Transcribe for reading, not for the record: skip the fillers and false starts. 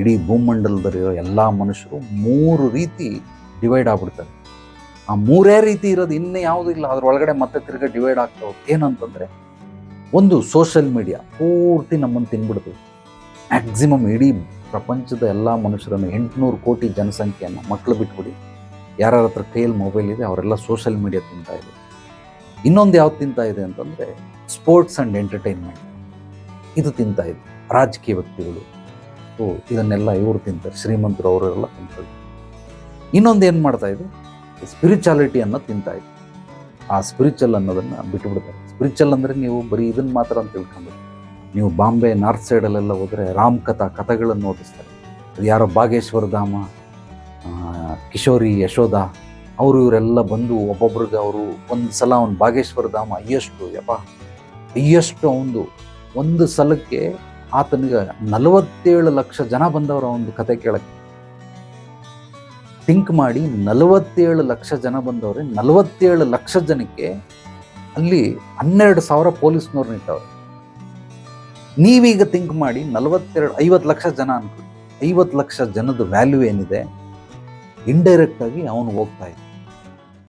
ಇಡೀ ಭೂಮಂಡಲದಲ್ಲಿರೋ ಎಲ್ಲ ಮನುಷ್ಯರು 3 ರೀತಿ ಡಿವೈಡ್ ಆಗ್ಬಿಡ್ತಾರೆ. ಆ 3 ರೀತಿ ಇರೋದು ಇನ್ನೂ ಯಾವುದೂ ಇಲ್ಲ. ಅದ್ರೊಳಗಡೆ ಮತ್ತೆ ತಿರ್ಗಿ ಡಿವೈಡ್ ಆಗ್ತಾ ಹೋಗುತ್ತೆ. ಏನಂತಂದರೆ, ಒಂದು ಸೋಷಿಯಲ್ ಮೀಡಿಯಾ ಪೂರ್ತಿ ನಮ್ಮನ್ನು ತಿನ್ಬಿಡ್ತದೆ. ಮ್ಯಾಕ್ಸಿಮಮ್ ಇಡೀ ಪ್ರಪಂಚದ ಎಲ್ಲ ಮನುಷ್ಯರನ್ನು 800 ಕೋಟಿ ಜನಸಂಖ್ಯೆಯನ್ನು, ಮಕ್ಕಳು ಬಿಟ್ಬಿಡಿ, ಯಾರ್ಯಾರ ಹತ್ರ ಕೈಯಲ್ಲಿ ಮೊಬೈಲ್ ಇದೆ ಅವರೆಲ್ಲ ಸೋಷಿಯಲ್ ಮೀಡಿಯಾ ತಿಂತಾ ಇದೆ. ಇನ್ನೊಂದು ಯಾವ್ದು ತಿಂತಾ ಇದೆ ಅಂತಂದರೆ, ಸ್ಪೋರ್ಟ್ಸ್ ಆ್ಯಂಡ್ ಎಂಟರ್ಟೈನ್ಮೆಂಟ್, ಇದು ತಿಂತಾ ಇದೆ. ರಾಜಕೀಯ ವ್ಯಕ್ತಿಗಳು, ಸೊ ಇದನ್ನೆಲ್ಲ ಇವರು ತಿಂತಾರೆ, ಶ್ರೀಮಂತರು ಅವರೆಲ್ಲ ತಿಂತಾರೆ. ಇನ್ನೊಂದು ಏನು ಮಾಡ್ತಾ ಇದೆ, ಸ್ಪಿರಿಚುಯಾಲಿಟಿ ಅನ್ನೋದು ತಿಂತಾ ಇದೆ. ಆ ಸ್ಪಿರಿಚುವಲ್ ಅನ್ನೋದನ್ನು ಬಿಟ್ಟುಬಿಡ್ತಾರೆ. ಸ್ಪಿರಿಚುವಲ್ ಅಂದರೆ ನೀವು ಬರೀ ಇದನ್ನು ಮಾತ್ರ ಅಂತ ತಿಳ್ಕೊಂಡು, ನೀವು ಬಾಂಬೆ ನಾರ್ತ್ ಸೈಡಲ್ಲೆಲ್ಲ ಹೋದರೆ ರಾಮ್ ಕಥೆಗಳನ್ನು ಓದಿಸ್ತಾರೆ. ಅದು ಯಾರೋ ಬಾಗೇಶ್ವರ ಧಾಮ, ಕಿಶೋರಿ ಯಶೋಧ, ಅವರು ಇವರೆಲ್ಲ ಬಂದು ಒಬ್ಬೊಬ್ರಿಗೆ ಅವರು ಒಂದು ಸಲ ಅವ್ನು ಬಾಗೇಶ್ವರ ಧಾಮ ಹೈಯೆಸ್ಟ್ ಒಂದು ಸಲಕ್ಕೆ ಆತನಿಗೆ 47 ಲಕ್ಷ ಜನ ಬಂದವರು ಒಂದು ಕತೆ ಕೇಳಕ್ಕೆ. ಥಿಂಕ್ ಮಾಡಿ, 47 ಲಕ್ಷ ಜನ ಬಂದವ್ರೆ. 47 ಲಕ್ಷ ಜನಕ್ಕೆ ಅಲ್ಲಿ 12,000 ಪೊಲೀಸ್ನವ್ರು ನಿಂತವ್ರೆ. ನೀವೀಗ ಥಿಂಕ್ ಮಾಡಿ, 50 ಲಕ್ಷ ಜನ ಅನ್ಕೊಳ್ಳಿ. 50 ಲಕ್ಷ ಜನದ ವ್ಯಾಲ್ಯೂ ಏನಿದೆ, ಇಂಡೈರೆಕ್ಟಾಗಿ ಅವನು ಹೋಗ್ತಾ ಇದ್ದ.